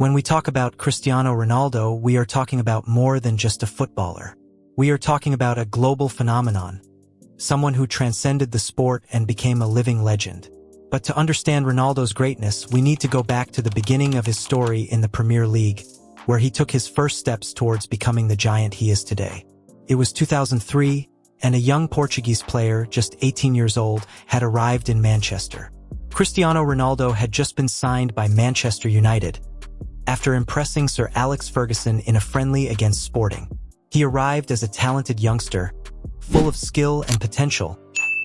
When we talk about Cristiano Ronaldo, we are talking about more than just a footballer. We are talking about a global phenomenon, someone who transcended the sport and became a living legend. But to understand Ronaldo's greatness, we need to go back to the beginning of his story in the Premier League, where he took his first steps towards becoming the giant he is today. It was 2003, and a young Portuguese player, just 18 years old, had arrived in Manchester. Cristiano Ronaldo had just been signed by Manchester United, after impressing Sir Alex Ferguson in a friendly against Sporting. He arrived as a talented youngster, full of skill and potential,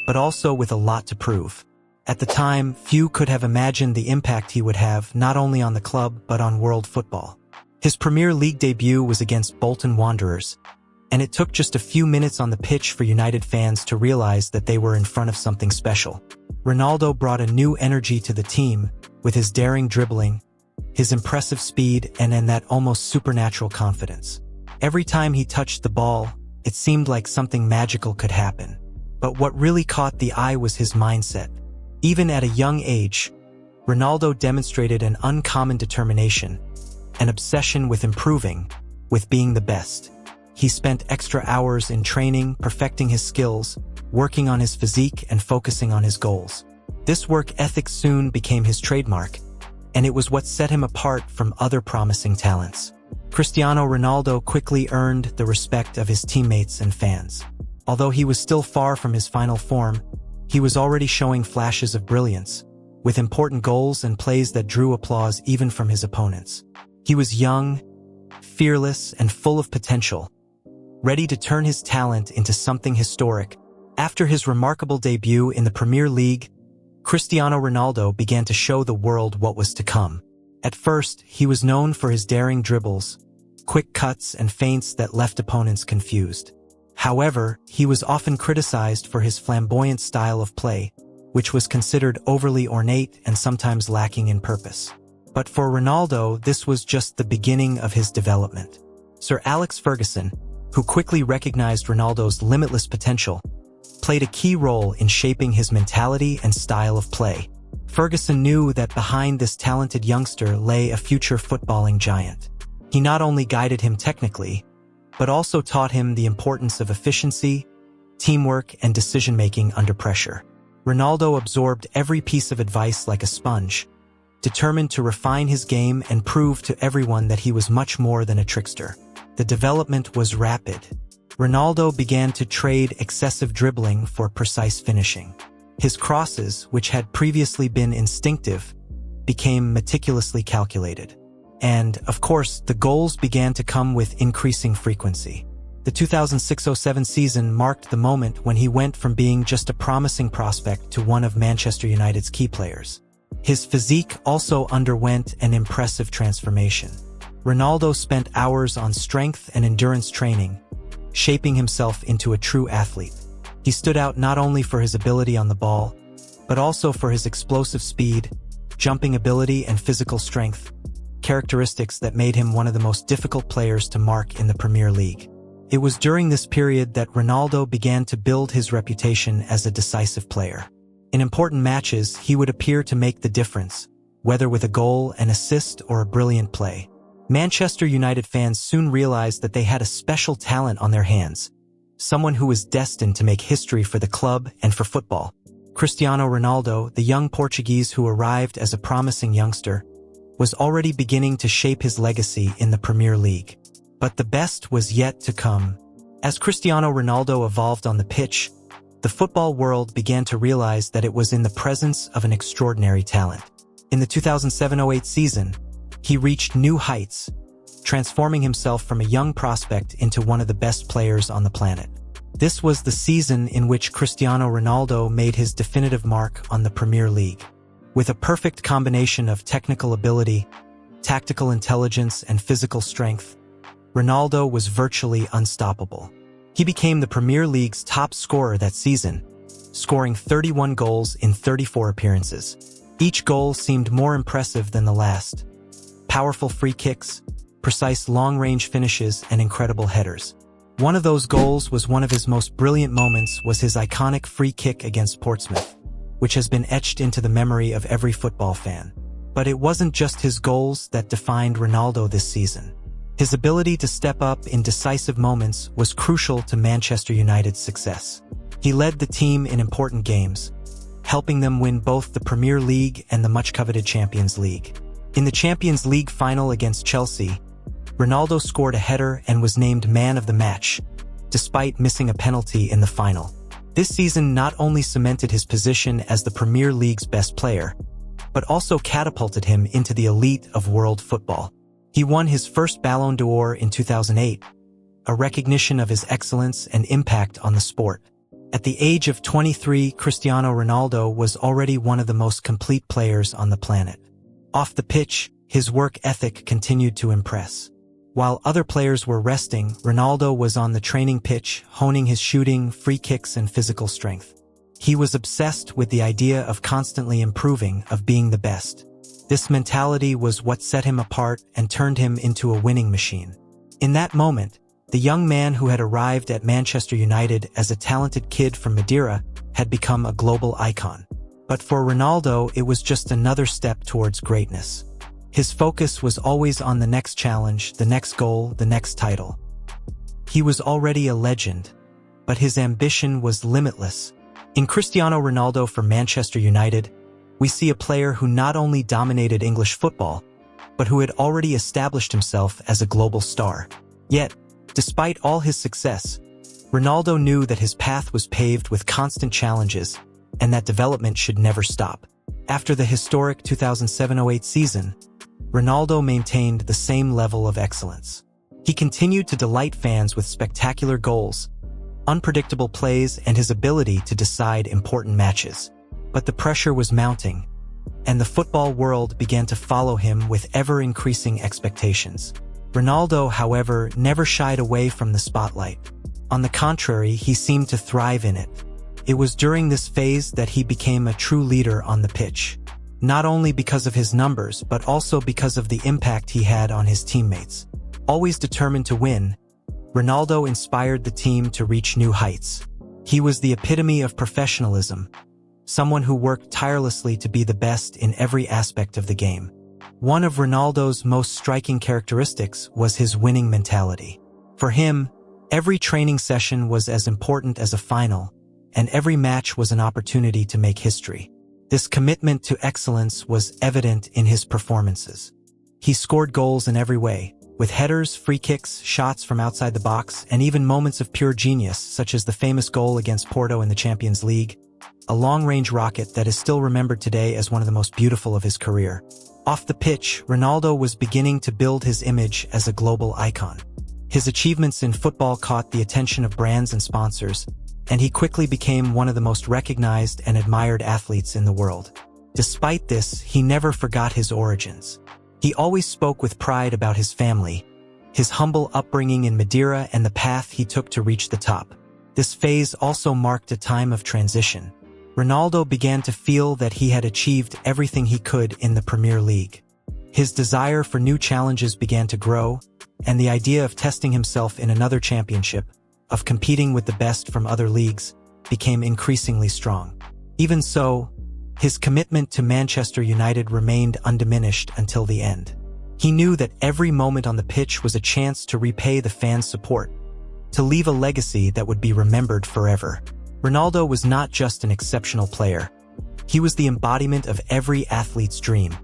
but also with a lot to prove. At the time, few could have imagined the impact he would have not only on the club but on world football. His Premier League debut was against Bolton Wanderers, and it took just a few minutes on the pitch for United fans to realize that they were in front of something special. Ronaldo brought a new energy to the team, with his daring dribbling, his impressive speed, and that almost supernatural confidence. Every time he touched the ball, it seemed like something magical could happen. But what really caught the eye was his mindset. Even at a young age, Ronaldo demonstrated an uncommon determination, an obsession with improving, with being the best. He spent extra hours in training, perfecting his skills, working on his physique, and focusing on his goals. This work ethic soon became his trademark, and it was what set him apart from other promising talents. Cristiano Ronaldo quickly earned the respect of his teammates and fans. Although he was still far from his final form, he was already showing flashes of brilliance, with important goals and plays that drew applause even from his opponents. He was young, fearless, and full of potential, ready to turn his talent into something historic. After his remarkable debut in the Premier League, Cristiano Ronaldo began to show the world what was to come. At first, he was known for his daring dribbles, quick cuts, and feints that left opponents confused. However, he was often criticized for his flamboyant style of play, which was considered overly ornate and sometimes lacking in purpose. But for Ronaldo, this was just the beginning of his development. Sir Alex Ferguson, who quickly recognized Ronaldo's limitless potential, played a key role in shaping his mentality and style of play. Ferguson knew that behind this talented youngster lay a future footballing giant. He not only guided him technically, but also taught him the importance of efficiency, teamwork, and decision-making under pressure. Ronaldo absorbed every piece of advice like a sponge, determined to refine his game and prove to everyone that he was much more than a trickster. The development was rapid. Ronaldo began to trade excessive dribbling for precise finishing. His crosses, which had previously been instinctive, became meticulously calculated. And, of course, the goals began to come with increasing frequency. The 2006-07 season marked the moment when he went from being just a promising prospect to one of Manchester United's key players. His physique also underwent an impressive transformation. Ronaldo spent hours on strength and endurance training, shaping himself into a true athlete. He stood out not only for his ability on the ball, but also for his explosive speed, jumping ability, and physical strength, characteristics that made him one of the most difficult players to mark in the Premier League. It was during this period that Ronaldo began to build his reputation as a decisive player. In important matches, he would appear to make the difference, whether with a goal, an assist, or a brilliant play. Manchester United fans soon realized that they had a special talent on their hands, someone who was destined to make history for the club and for football. Cristiano Ronaldo, the young Portuguese who arrived as a promising youngster, was already beginning to shape his legacy in the Premier League. But the best was yet to come. As Cristiano Ronaldo evolved on the pitch, the football world began to realize that it was in the presence of an extraordinary talent. In the 2007-08 season, he reached new heights, transforming himself from a young prospect into one of the best players on the planet. This was the season in which Cristiano Ronaldo made his definitive mark on the Premier League. With a perfect combination of technical ability, tactical intelligence, and physical strength, Ronaldo was virtually unstoppable. He became the Premier League's top scorer that season, scoring 31 goals in 34 appearances. Each goal seemed more impressive than the last. Powerful free kicks, precise long-range finishes, and incredible headers. One of those goals was one of his most brilliant moments was his iconic free kick against Portsmouth, which has been etched into the memory of every football fan. But it wasn't just his goals that defined Ronaldo this season. His ability to step up in decisive moments was crucial to Manchester United's success. He led the team in important games, helping them win both the Premier League and the much-coveted Champions League. In the Champions League final against Chelsea, Ronaldo scored a header and was named man of the match, despite missing a penalty in the final. This season not only cemented his position as the Premier League's best player, but also catapulted him into the elite of world football. He won his first Ballon d'Or in 2008, a recognition of his excellence and impact on the sport. At the age of 23, Cristiano Ronaldo was already one of the most complete players on the planet. Off the pitch, his work ethic continued to impress. While other players were resting, Ronaldo was on the training pitch, honing his shooting, free kicks, and physical strength. He was obsessed with the idea of constantly improving, of being the best. This mentality was what set him apart and turned him into a winning machine. In that moment, the young man who had arrived at Manchester United as a talented kid from Madeira had become a global icon. But for Ronaldo, it was just another step towards greatness. His focus was always on the next challenge, the next goal, the next title. He was already a legend, but his ambition was limitless. In Cristiano Ronaldo for Manchester United, we see a player who not only dominated English football, but who had already established himself as a global star. Yet, despite all his success, Ronaldo knew that his path was paved with constant challenges and that development should never stop. After the historic 2007-08 season, Ronaldo maintained the same level of excellence. He continued to delight fans with spectacular goals, unpredictable plays, and his ability to decide important matches. But the pressure was mounting, and the football world began to follow him with ever-increasing expectations. Ronaldo, however, never shied away from the spotlight. On the contrary, he seemed to thrive in it. It was during this phase that he became a true leader on the pitch, not only because of his numbers, but also because of the impact he had on his teammates. Always determined to win, Ronaldo inspired the team to reach new heights. He was the epitome of professionalism, someone who worked tirelessly to be the best in every aspect of the game. One of Ronaldo's most striking characteristics was his winning mentality. For him, every training session was as important as a final, and every match was an opportunity to make history. This commitment to excellence was evident in his performances. He scored goals in every way, with headers, free kicks, shots from outside the box, and even moments of pure genius, such as the famous goal against Porto in the Champions League, a long-range rocket that is still remembered today as one of the most beautiful of his career. Off the pitch, Ronaldo was beginning to build his image as a global icon. His achievements in football caught the attention of brands and sponsors, and he quickly became one of the most recognized and admired athletes in the world. Despite this, he never forgot his origins. He always spoke with pride about his family, his humble upbringing in Madeira, and the path he took to reach the top. This phase also marked a time of transition. Ronaldo began to feel that he had achieved everything he could in the Premier League. His desire for new challenges began to grow, and the idea of testing himself in another championship, of competing with the best from other leagues, became increasingly strong. Even so, his commitment to Manchester United remained undiminished until the end. He knew that every moment on the pitch was a chance to repay the fans' support, to leave a legacy that would be remembered forever. Ronaldo was not just an exceptional player. He was the embodiment of every athlete's dream.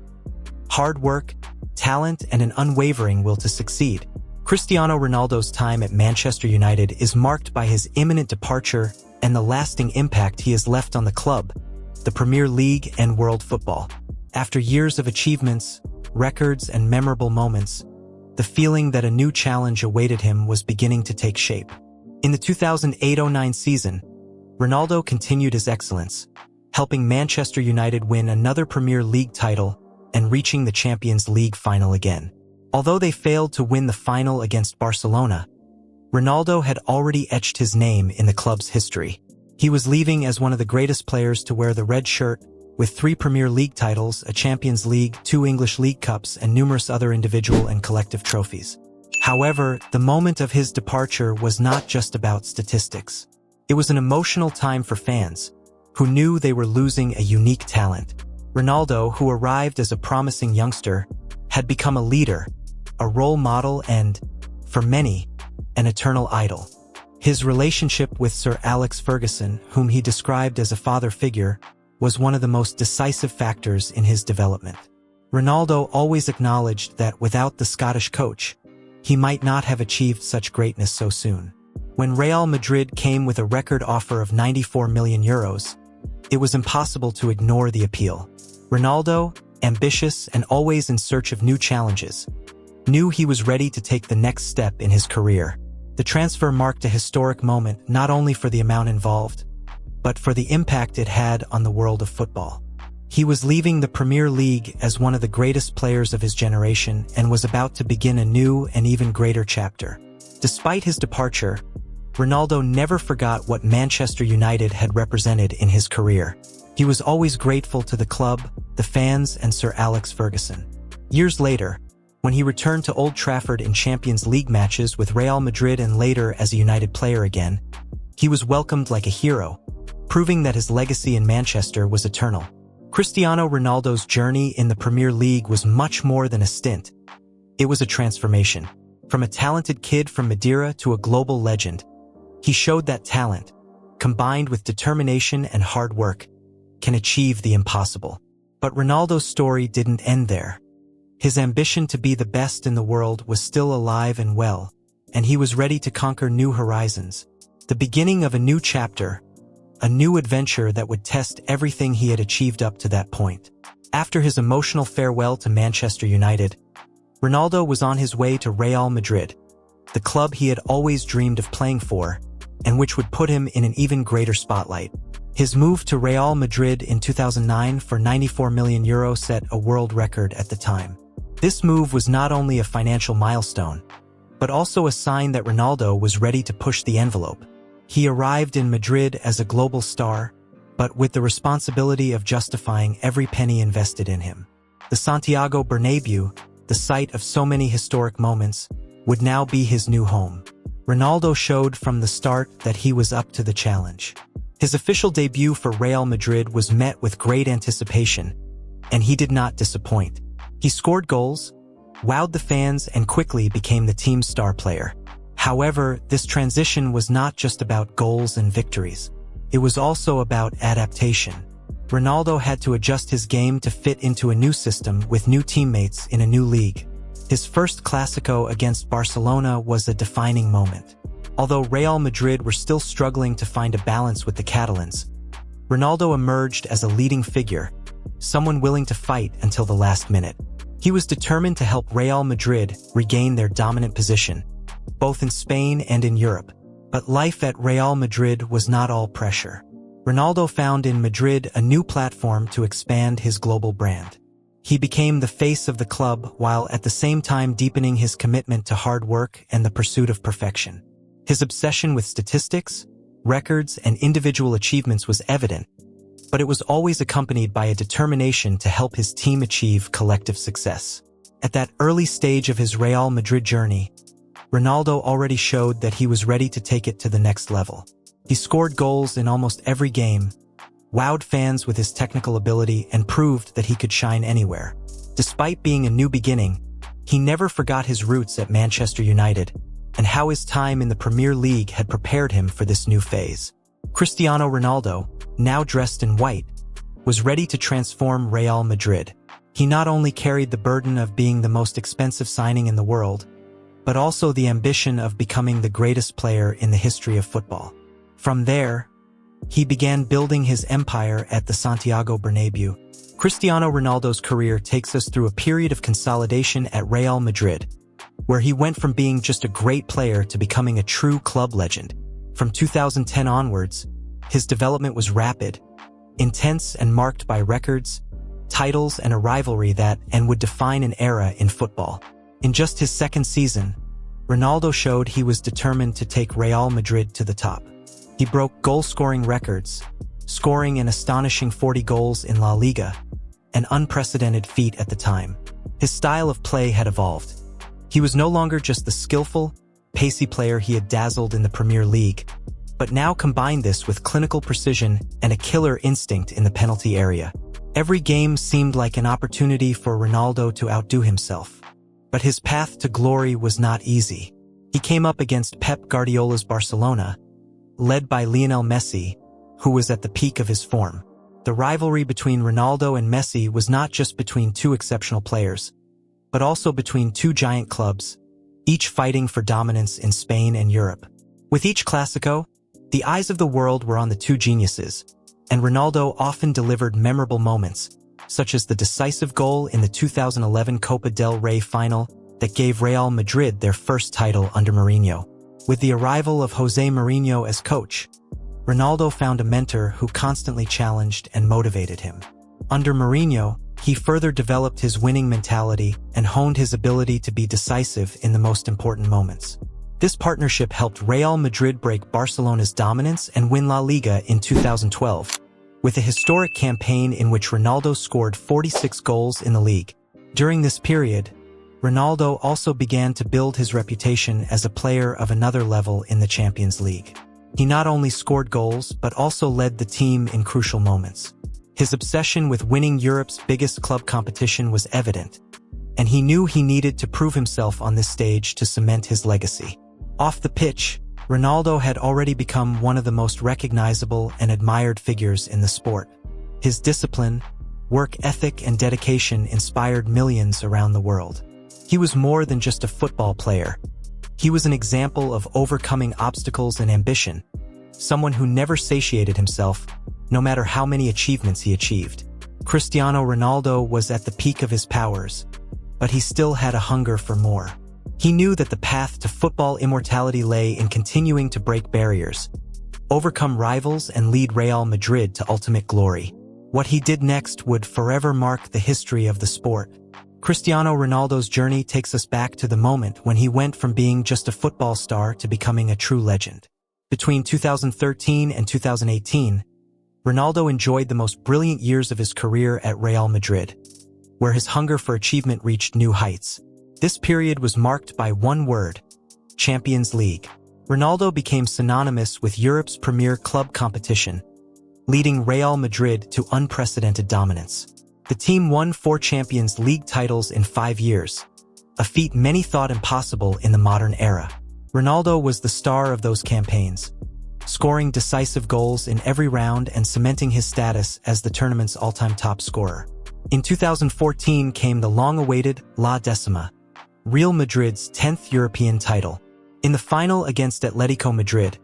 Hard work, talent, and an unwavering will to succeed. Cristiano Ronaldo's time at Manchester United is marked by his imminent departure and the lasting impact he has left on the club, the Premier League, and world football. After years of achievements, records, and memorable moments, the feeling that a new challenge awaited him was beginning to take shape. In the 2008-09 season, Ronaldo continued his excellence, helping Manchester United win another Premier League title and reaching the Champions League final again. Although they failed to win the final against Barcelona, Ronaldo had already etched his name in the club's history. He was leaving as one of the greatest players to wear the red shirt, with 3 Premier League titles, a Champions League, 2 English League Cups, and numerous other individual and collective trophies. However, the moment of his departure was not just about statistics. It was an emotional time for fans, who knew they were losing a unique talent. Ronaldo, who arrived as a promising youngster, had become a leader, a role model and, for many, an eternal idol. His relationship with Sir Alex Ferguson, whom he described as a father figure, was one of the most decisive factors in his development. Ronaldo always acknowledged that without the Scottish coach, he might not have achieved such greatness so soon. When Real Madrid came with a record offer of €94 million, it was impossible to ignore the appeal. Ronaldo, ambitious and always in search of new challenges, knew he was ready to take the next step in his career. The transfer marked a historic moment not only for the amount involved, but for the impact it had on the world of football. He was leaving the Premier League as one of the greatest players of his generation and was about to begin a new and even greater chapter. Despite his departure, Ronaldo never forgot what Manchester United had represented in his career. He was always grateful to the club, the fans, and Sir Alex Ferguson. Years later, when he returned to Old Trafford in Champions League matches with Real Madrid and later as a United player again, he was welcomed like a hero, proving that his legacy in Manchester was eternal. Cristiano Ronaldo's journey in the Premier League was much more than a stint. It was a transformation. From a talented kid from Madeira to a global legend, he showed that talent, combined with determination and hard work, can achieve the impossible. But Ronaldo's story didn't end there. His ambition to be the best in the world was still alive and well, and he was ready to conquer new horizons. The beginning of a new chapter, a new adventure that would test everything he had achieved up to that point. After his emotional farewell to Manchester United, Ronaldo was on his way to Real Madrid, the club he had always dreamed of playing for, and which would put him in an even greater spotlight. His move to Real Madrid in 2009 for €94 million set a world record at the time. This move was not only a financial milestone, but also a sign that Ronaldo was ready to push the envelope. He arrived in Madrid as a global star, but with the responsibility of justifying every penny invested in him. The Santiago Bernabéu, the site of so many historic moments, would now be his new home. Ronaldo showed from the start that he was up to the challenge. His official debut for Real Madrid was met with great anticipation, and he did not disappoint. He scored goals, wowed the fans, and quickly became the team's star player. However, this transition was not just about goals and victories. It was also about adaptation. Ronaldo had to adjust his game to fit into a new system with new teammates in a new league. His first Clásico against Barcelona was a defining moment. Although Real Madrid were still struggling to find a balance with the Catalans, Ronaldo emerged as a leading figure, someone willing to fight until the last minute. He was determined to help Real Madrid regain their dominant position, both in Spain and in Europe. But life at Real Madrid was not all pressure. Ronaldo found in Madrid a new platform to expand his global brand. He became the face of the club while at the same time deepening his commitment to hard work and the pursuit of perfection. His obsession with statistics, records, and individual achievements was evident, but it was always accompanied by a determination to help his team achieve collective success. At that early stage of his Real Madrid journey, Ronaldo already showed that he was ready to take it to the next level. He scored goals in almost every game, wowed fans with his technical ability, and proved that he could shine anywhere. Despite being a new beginning, he never forgot his roots at Manchester United and how his time in the Premier League had prepared him for this new phase. Cristiano Ronaldo, now dressed in white, was ready to transform Real Madrid. He not only carried the burden of being the most expensive signing in the world, but also the ambition of becoming the greatest player in the history of football. From there, he began building his empire at the Santiago Bernabéu. Cristiano Ronaldo's career takes us through a period of consolidation at Real Madrid, where he went from being just a great player to becoming a true club legend. From 2010 onwards, his development was rapid, intense, and marked by records, titles, and a rivalry that would define an era in football. In just his second season, Ronaldo showed he was determined to take Real Madrid to the top. He broke goal-scoring records, scoring an astonishing 40 goals in La Liga, an unprecedented feat at the time. His style of play had evolved. He was no longer just the skillful, pacey player he had dazzled in the Premier League, but now combined this with clinical precision and a killer instinct in the penalty area. Every game seemed like an opportunity for Ronaldo to outdo himself. But his path to glory was not easy. He came up against Pep Guardiola's Barcelona, led by Lionel Messi, who was at the peak of his form. The rivalry between Ronaldo and Messi was not just between two exceptional players, but also between two giant clubs, each fighting for dominance in Spain and Europe. With each Clásico, the eyes of the world were on the two geniuses, and Ronaldo often delivered memorable moments, such as the decisive goal in the 2011 Copa del Rey final that gave Real Madrid their first title under Mourinho. With the arrival of José Mourinho as coach, Ronaldo found a mentor who constantly challenged and motivated him. Under Mourinho, he further developed his winning mentality and honed his ability to be decisive in the most important moments. This partnership helped Real Madrid break Barcelona's dominance and win La Liga in 2012, with a historic campaign in which Ronaldo scored 46 goals in the league. During this period, Ronaldo also began to build his reputation as a player of another level in the Champions League. He not only scored goals but also led the team in crucial moments. His obsession with winning Europe's biggest club competition was evident, and he knew he needed to prove himself on this stage to cement his legacy. Off the pitch, Ronaldo had already become one of the most recognizable and admired figures in the sport. His discipline, work ethic, and dedication inspired millions around the world. He was more than just a football player. He was an example of overcoming obstacles and ambition, someone who never satiated himself, no matter how many achievements he achieved. Cristiano Ronaldo was at the peak of his powers, but he still had a hunger for more. He knew that the path to football immortality lay in continuing to break barriers, overcome rivals, and lead Real Madrid to ultimate glory. What he did next would forever mark the history of the sport. Cristiano Ronaldo's journey takes us back to the moment when he went from being just a football star to becoming a true legend. Between 2013 and 2018, Ronaldo enjoyed the most brilliant years of his career at Real Madrid, where his hunger for achievement reached new heights. This period was marked by one word: Champions League. Ronaldo became synonymous with Europe's premier club competition, leading Real Madrid to unprecedented dominance. The team won 4 Champions League titles in 5 years, a feat many thought impossible in the modern era. Ronaldo was the star of those campaigns, scoring decisive goals in every round and cementing his status as the tournament's all-time top scorer. In 2014 came the long-awaited La Décima, Real Madrid's 10th European title. In the final against Atletico Madrid,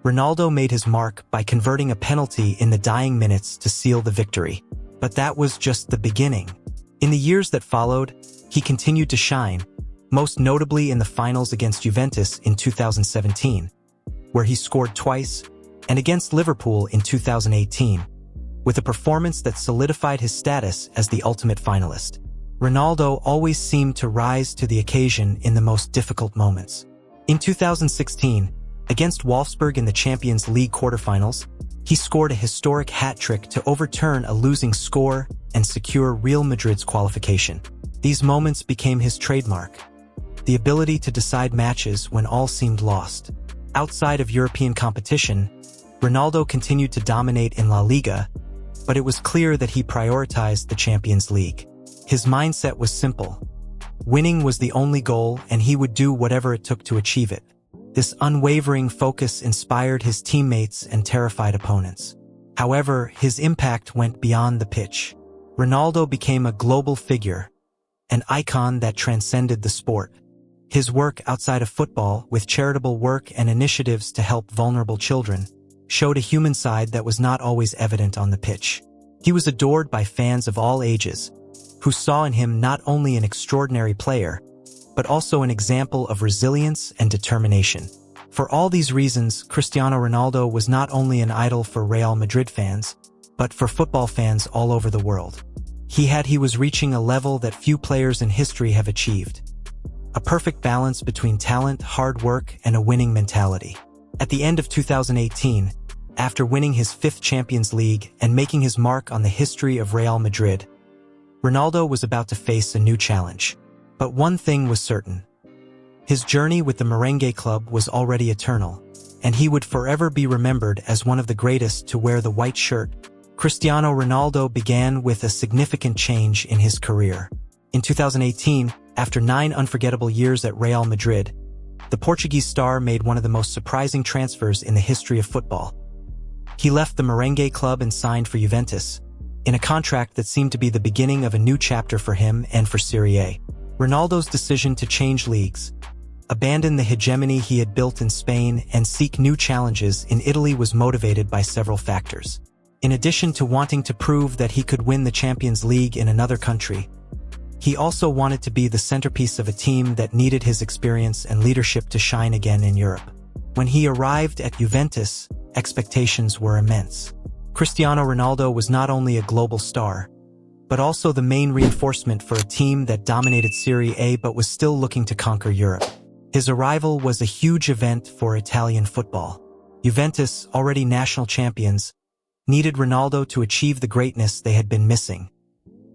Ronaldo made his mark by converting a penalty in the dying minutes to seal the victory. But that was just the beginning. In the years that followed, he continued to shine, most notably in the finals against Juventus in 2017, where he scored twice, and against Liverpool in 2018, with a performance that solidified his status as the ultimate finalist. Ronaldo always seemed to rise to the occasion in the most difficult moments. In 2016, against Wolfsburg in the Champions League quarterfinals, he scored a historic hat-trick to overturn a losing score and secure Real Madrid's qualification. These moments became his trademark, the ability to decide matches when all seemed lost. Outside of European competition, Ronaldo continued to dominate in La Liga, but it was clear that he prioritized the Champions League. His mindset was simple: winning was the only goal, and he would do whatever it took to achieve it. This unwavering focus inspired his teammates and terrified opponents. However, his impact went beyond the pitch. Ronaldo became a global figure, an icon that transcended the sport. His work outside of football, with charitable work and initiatives to help vulnerable children, showed a human side that was not always evident on the pitch. He was adored by fans of all ages, who saw in him not only an extraordinary player, but also an example of resilience and determination. For all these reasons, Cristiano Ronaldo was not only an idol for Real Madrid fans, but for football fans all over the world. He was reaching a level that few players in history have achieved. A perfect balance between talent, hard work, and a winning mentality. At the end of 2018, after winning his 5th Champions League and making his mark on the history of Real Madrid, Ronaldo was about to face a new challenge. But one thing was certain: his journey with the Merengue club was already eternal, and he would forever be remembered as one of the greatest to wear the white shirt Cristiano Ronaldo began with a significant change in his career. In 2018, after 9 unforgettable years at Real Madrid, the Portuguese star made one of the most surprising transfers in the history of football. He left the Merengue club and signed for Juventus, in a contract that seemed to be the beginning of a new chapter for him and for Serie A. Ronaldo's decision to change leagues, abandon the hegemony he had built in Spain, and seek new challenges in Italy was motivated by several factors. In addition to wanting to prove that he could win the Champions League in another country, he also wanted to be the centerpiece of a team that needed his experience and leadership to shine again in Europe. When he arrived at Juventus, expectations were immense. Cristiano Ronaldo was not only a global star, but also the main reinforcement for a team that dominated Serie A but was still looking to conquer Europe. His arrival was a huge event for Italian football. Juventus, already national champions, needed Ronaldo to achieve the greatness they had been missing,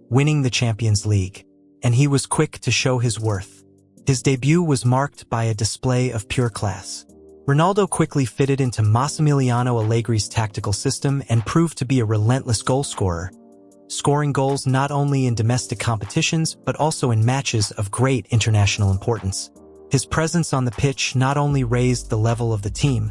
winning the Champions League, and he was quick to show his worth. His debut was marked by a display of pure class. Ronaldo quickly fitted into Massimiliano Allegri's tactical system and proved to be a relentless goalscorer, scoring goals not only in domestic competitions but also in matches of great international importance. His presence on the pitch not only raised the level of the team,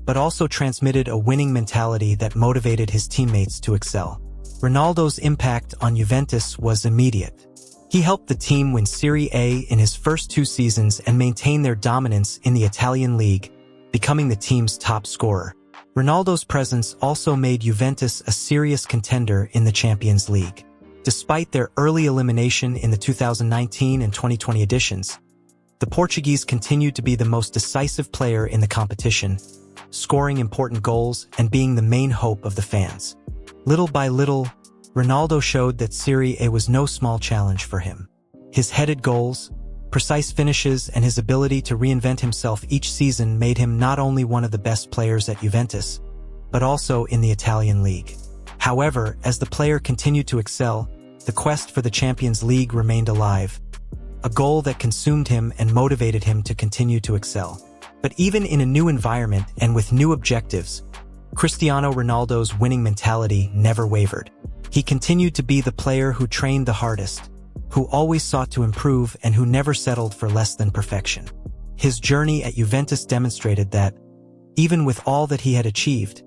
but also transmitted a winning mentality that motivated his teammates to excel. Ronaldo's impact on Juventus was immediate. He helped the team win Serie A in his first 2 seasons and maintain their dominance in the Italian league, becoming the team's top scorer. Ronaldo's presence also made Juventus a serious contender in the Champions League. Despite their early elimination in the 2019 and 2020 editions, the Portuguese continued to be the most decisive player in the competition, scoring important goals and being the main hope of the fans. Little by little, Ronaldo showed that Serie A was no small challenge for him. His headed goals, precise finishes, and his ability to reinvent himself each season made him not only one of the best players at Juventus, but also in the Italian league. However, as the player continued to excel, the quest for the Champions League remained alive, a goal that consumed him and motivated him to continue to excel. But even in a new environment and with new objectives, Cristiano Ronaldo's winning mentality never wavered. He continued to be the player who trained the hardest, who always sought to improve, and who never settled for less than perfection. His journey at Juventus demonstrated that, even with all that he had achieved,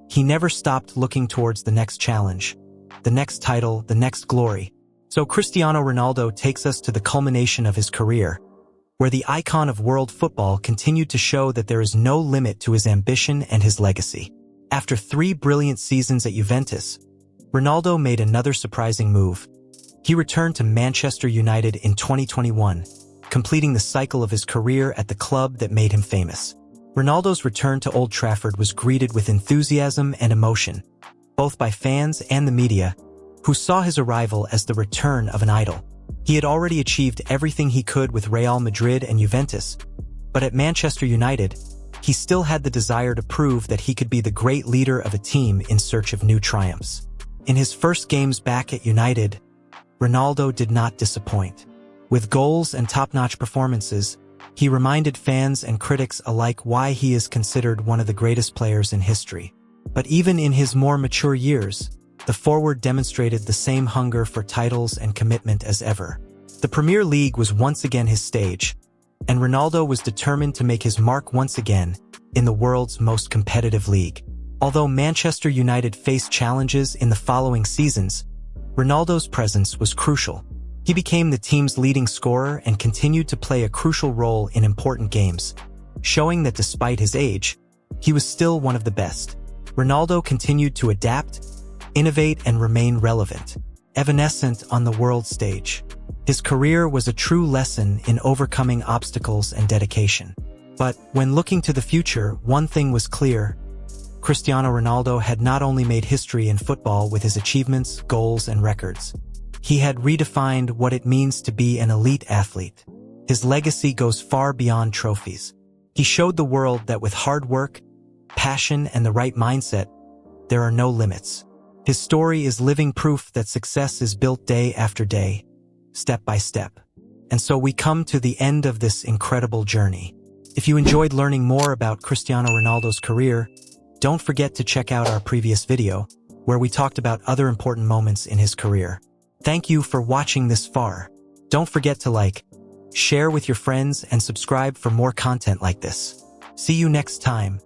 he never stopped looking towards the next challenge, the next title, the next glory. So Cristiano Ronaldo takes us to the culmination of his career, where the icon of world football continued to show that there is no limit to his ambition and his legacy. After 3 brilliant seasons at Juventus, Ronaldo made another surprising move. He returned to Manchester United in 2021, completing the cycle of his career at the club that made him famous. Ronaldo's return to Old Trafford was greeted with enthusiasm and emotion, both by fans and the media, who saw his arrival as the return of an idol. He had already achieved everything he could with Real Madrid and Juventus, but at Manchester United, he still had the desire to prove that he could be the great leader of a team in search of new triumphs. In his first games back at United, Ronaldo did not disappoint. With goals and top-notch performances, he reminded fans and critics alike why he is considered one of the greatest players in history. But even in his more mature years, the forward demonstrated the same hunger for titles and commitment as ever. The Premier League was once again his stage, and Ronaldo was determined to make his mark once again in the world's most competitive league. Although Manchester United faced challenges in the following seasons, Ronaldo's presence was crucial. He became the team's leading scorer and continued to play a crucial role in important games, showing that despite his age, he was still one of the best. Ronaldo continued to adapt, innovate, and remain relevant, evanescent on the world stage. His career was a true lesson in overcoming obstacles and dedication. But when looking to the future, one thing was clear. Cristiano Ronaldo had not only made history in football with his achievements, goals, and records. He had redefined what it means to be an elite athlete. His legacy goes far beyond trophies. He showed the world that with hard work, passion, and the right mindset, there are no limits. His story is living proof that success is built day after day, step by step. And so we come to the end of this incredible journey. If you enjoyed learning more about Cristiano Ronaldo's career, don't forget to check out our previous video, where we talked about other important moments in his career. Thank you for watching this far. Don't forget to like, share with your friends, and subscribe for more content like this. See you next time.